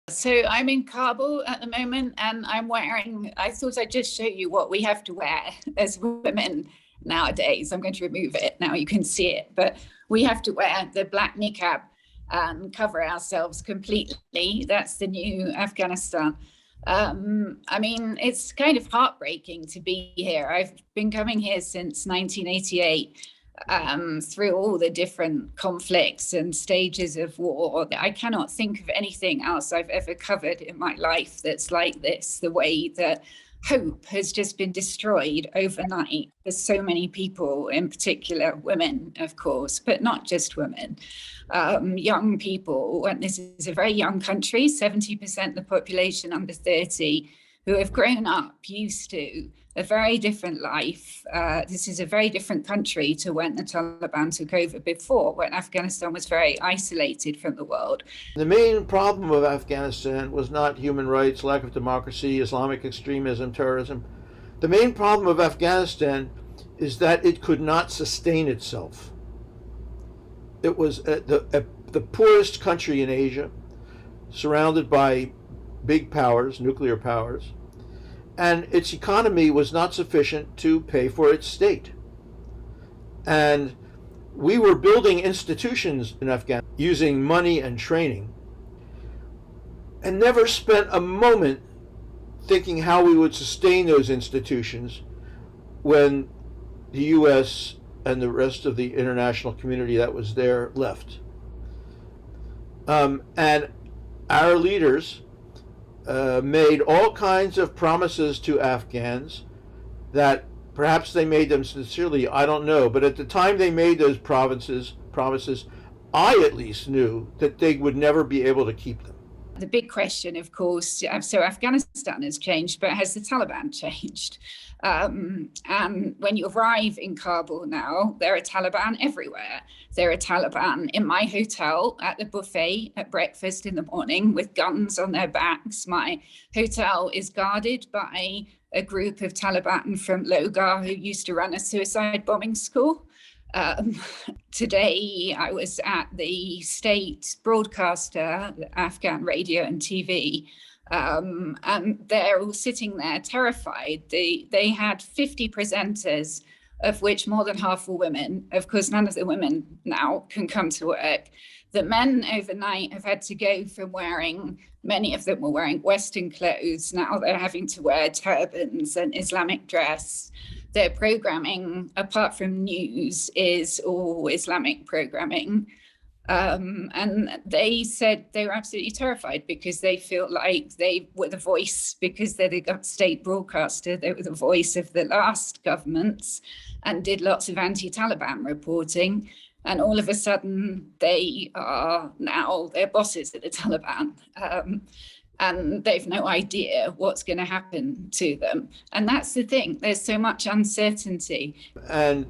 So I'm in Kabul at the moment, and I thought I'd just show you what we have to wear as women nowadays. I'm going to remove it now, you can see it, but we have to wear the black niqab and cover ourselves completely. That's the new Afghanistan. I mean, it's kind of heartbreaking to be here. I've been coming here since 1988. Through all the different conflicts and stages of war. I cannot think of anything else I've ever covered in my life that's like this, the way that hope has just been destroyed overnight for so many people, in particular women, of course, but not just women, young people. And this is a very young country, 70% of the population under 30, who have grown up used to a very different life. This is a very different country to when the Taliban took over before, when Afghanistan was very isolated from the world. The main problem of Afghanistan was not human rights, lack of democracy, Islamic extremism, terrorism. The main problem of Afghanistan is that it could not sustain itself. It was the poorest country in Asia, surrounded by big powers, nuclear powers, and its economy was not sufficient to pay for its state. And we were building institutions in Afghanistan using money and training, and never spent a moment thinking how we would sustain those institutions when the US and the rest of the international community that was there left. And our leaders made all kinds of promises to Afghans that perhaps they made them sincerely, I don't know, but at the time they made those promises, I at least knew that they would never be able to keep them. The big question, of course, so Afghanistan has changed, but has the Taliban changed? And when you arrive in Kabul now, there are Taliban everywhere. There are Taliban in my hotel at the buffet at breakfast in the morning with guns on their backs. My hotel is guarded by a group of Taliban from Logar who used to run a suicide bombing school. Today, I was at the state broadcaster, Afghan radio and TV, and they're all sitting there terrified. They had 50 presenters, of which more than half were women. Of course, none of the women now can come to work. The men overnight have had to go from many of them were wearing Western clothes. Now they're having to wear turbans and Islamic dress. Their programming, apart from news, is all Islamic programming. And they said they were absolutely terrified because they feel like they were the voice, because they're the state broadcaster, they were the voice of the last governments and did lots of anti-Taliban reporting. And all of a sudden, they are now their bosses at the Taliban. And they've no idea what's going to happen to them. And that's the thing. There's so much uncertainty. And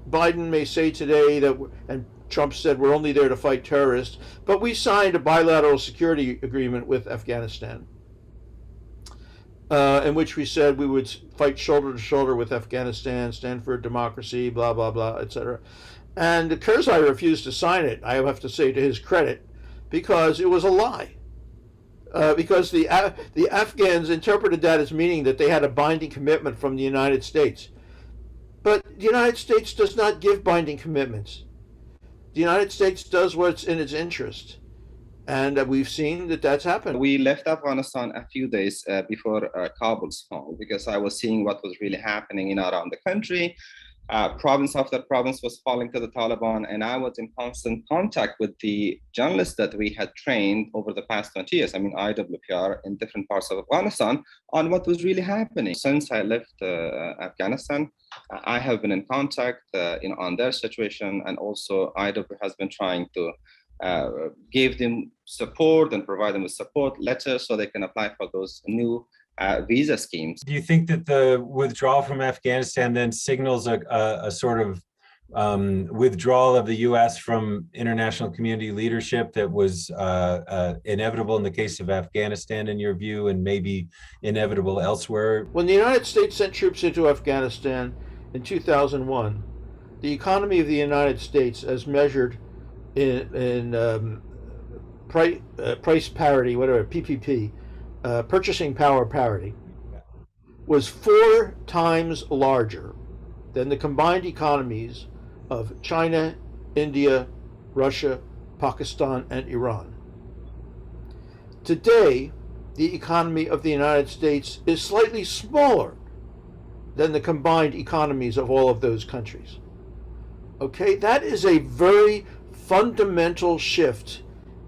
Biden may say today that, and Trump said, we're only there to fight terrorists, but we signed a bilateral security agreement with Afghanistan, in which we said we would fight shoulder to shoulder with Afghanistan, stand for democracy, blah, blah, blah, etc. And Karzai refused to sign it, I have to say to his credit, because it was a lie. Because the Afghans interpreted that as meaning that they had a binding commitment from the United States. But the United States does not give binding commitments. The United States does what's in its interest. And we've seen that that's happened. We left Afghanistan a few days before Kabul's fall, because I was seeing what was really happening around the country. Province after province was falling to the Taliban, and I was in constant contact with the journalists that we had trained over the past 20 years, IWPR, in different parts of Afghanistan, on what was really happening. Since I left Afghanistan, I have been in contact on their situation, and also IWPR has been trying to give them support and provide them with support letters so they can apply for those new visa schemes. Do you think that the withdrawal from Afghanistan then signals a sort of withdrawal of the U.S. from international community leadership that was inevitable in the case of Afghanistan, in your view, and maybe inevitable elsewhere? When the United States sent troops into Afghanistan in 2001, the economy of the United States, as measured in price parity, whatever, PPP, purchasing power parity, was 4 times larger than the combined economies of China, India, Russia, Pakistan, and Iran. Today, the economy of the United States is slightly smaller than the combined economies of all of those countries. Okay, that is a very fundamental shift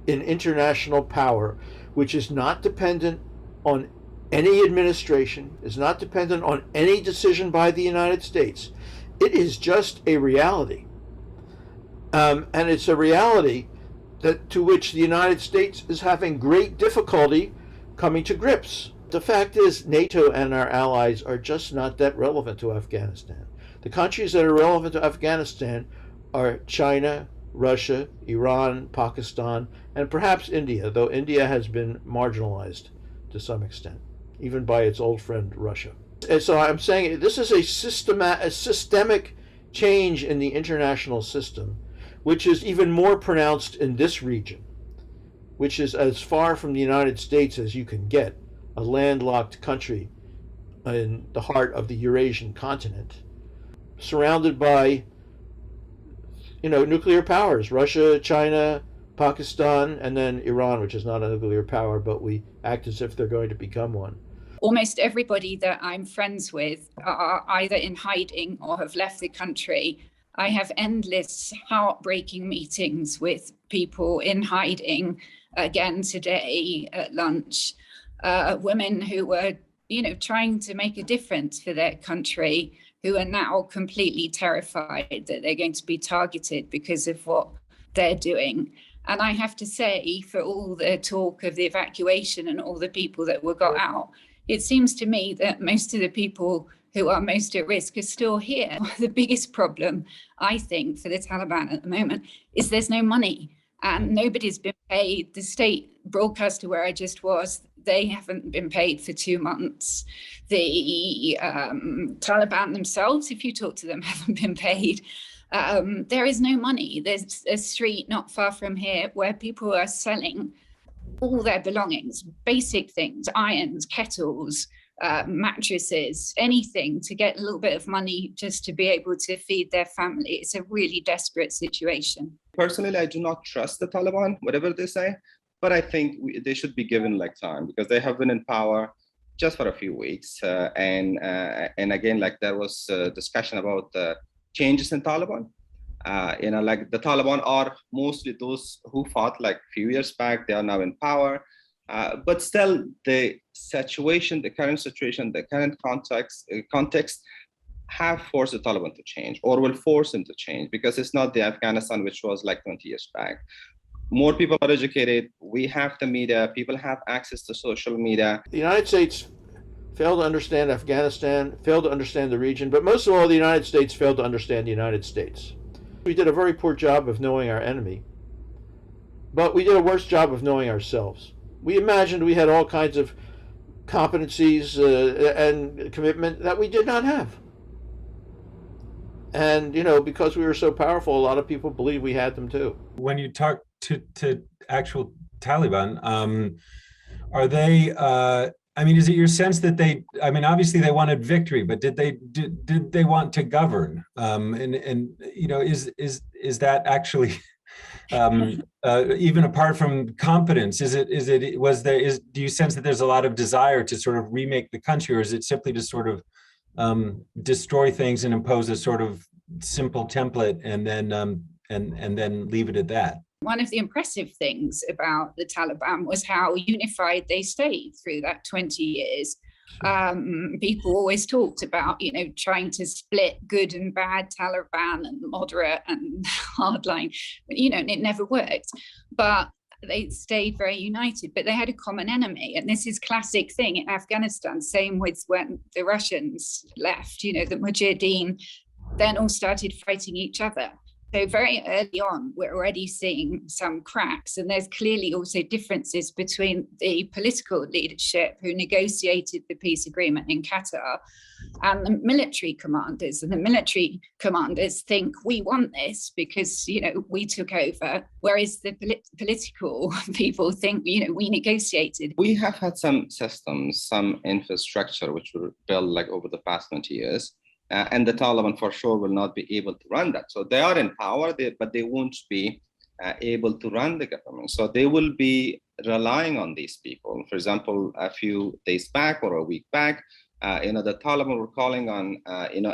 in international power, which is not dependent on any administration, is not dependent on any decision by the United States. It is just a reality. And it's a reality to which the United States is having great difficulty coming to grips. The fact is, NATO and our allies are just not that relevant to Afghanistan. The countries that are relevant to Afghanistan are China, Russia, Iran, Pakistan, and perhaps India, though India has been marginalized to some extent, even by its old friend Russia. And so I'm saying this is a systemic change in the international system, which is even more pronounced in this region, which is as far from the United States as you can get, a landlocked country in the heart of the Eurasian continent, surrounded by, nuclear powers, Russia, China, Pakistan, and then Iran, which is not a nuclear power, but we act as if they're going to become one. Almost everybody that I'm friends with are either in hiding or have left the country. I have endless heartbreaking meetings with people in hiding, again today at lunch, women who were, trying to make a difference for their country, who are now completely terrified that they're going to be targeted because of what they're doing. And I have to say, for all the talk of the evacuation and all the people that were got out, it seems to me that most of the people who are most at risk are still here. The biggest problem, I think, for the Taliban at the moment is there's no money and nobody's been paid. The state broadcaster where I just was, they haven't been paid for 2 months. The Taliban themselves, if you talk to them, haven't been paid. There is no money. There's a street not far from here where people are selling all their belongings, basic things, irons, kettles, mattresses, anything to get a little bit of money just to be able to feed their family. It's a really desperate situation. Personally, I do not trust the Taliban, whatever they say, but I think they should be given time because they have been in power just for a few weeks. And again, there was a discussion about the changes in Taliban. The Taliban are mostly those who fought a few years back. They are now in power. But still, the situation, the current situation, the current context have forced the Taliban to change or will force them to change because it's not the Afghanistan which was 20 years back. More people are educated. We have the media. People have access to social media. The United States failed to understand Afghanistan, failed to understand the region, but most of all, the United States failed to understand the United States. We did a very poor job of knowing our enemy, but we did a worse job of knowing ourselves. We imagined we had all kinds of competencies and commitment that we did not have. And, because we were so powerful, a lot of people believe we had them too. When you talk to actual Taliban, are they, is it your sense that obviously they wanted victory, but did they want to govern? Is that actually, even apart from competence, do you sense that there's a lot of desire to sort of remake the country, or is it simply to sort of destroy things and impose a sort of simple template and then leave it at that? One of the impressive things about the Taliban was how unified they stayed through that 20 years. People always talked about, trying to split good and bad Taliban and moderate and hardline, and it never worked. But they stayed very united, but they had a common enemy. And this is classic thing in Afghanistan, same with when the Russians left, the Mujahideen then all started fighting each other. So very early on, we're already seeing some cracks, and there's clearly also differences between the political leadership who negotiated the peace agreement in Qatar and the military commanders. And the military commanders think we want this because, you know, we took over, whereas the political people think, you know, we negotiated. We have had some systems, some infrastructure which were built like over the past 20 years. And the Taliban for sure will not be able to run that. So they are in power, but they won't be able to run the government. So they will be relying on these people. For example, a few days back or a week back, the Taliban were calling on,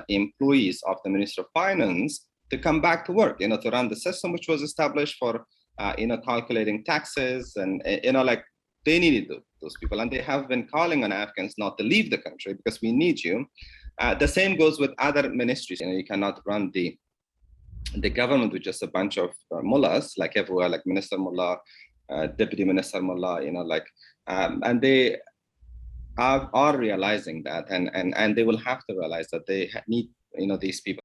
employees of the Ministry of Finance to come back to work, to run the system which was established for, calculating taxes and, they needed those people. And they have been calling on Afghans not to leave the country because we need you. The same goes with other ministries. You cannot run the government with just a bunch of mullahs, like everywhere, like Minister Mullah, Deputy Minister Mullah, and they are realizing that, and they will have to realize that they need, these people.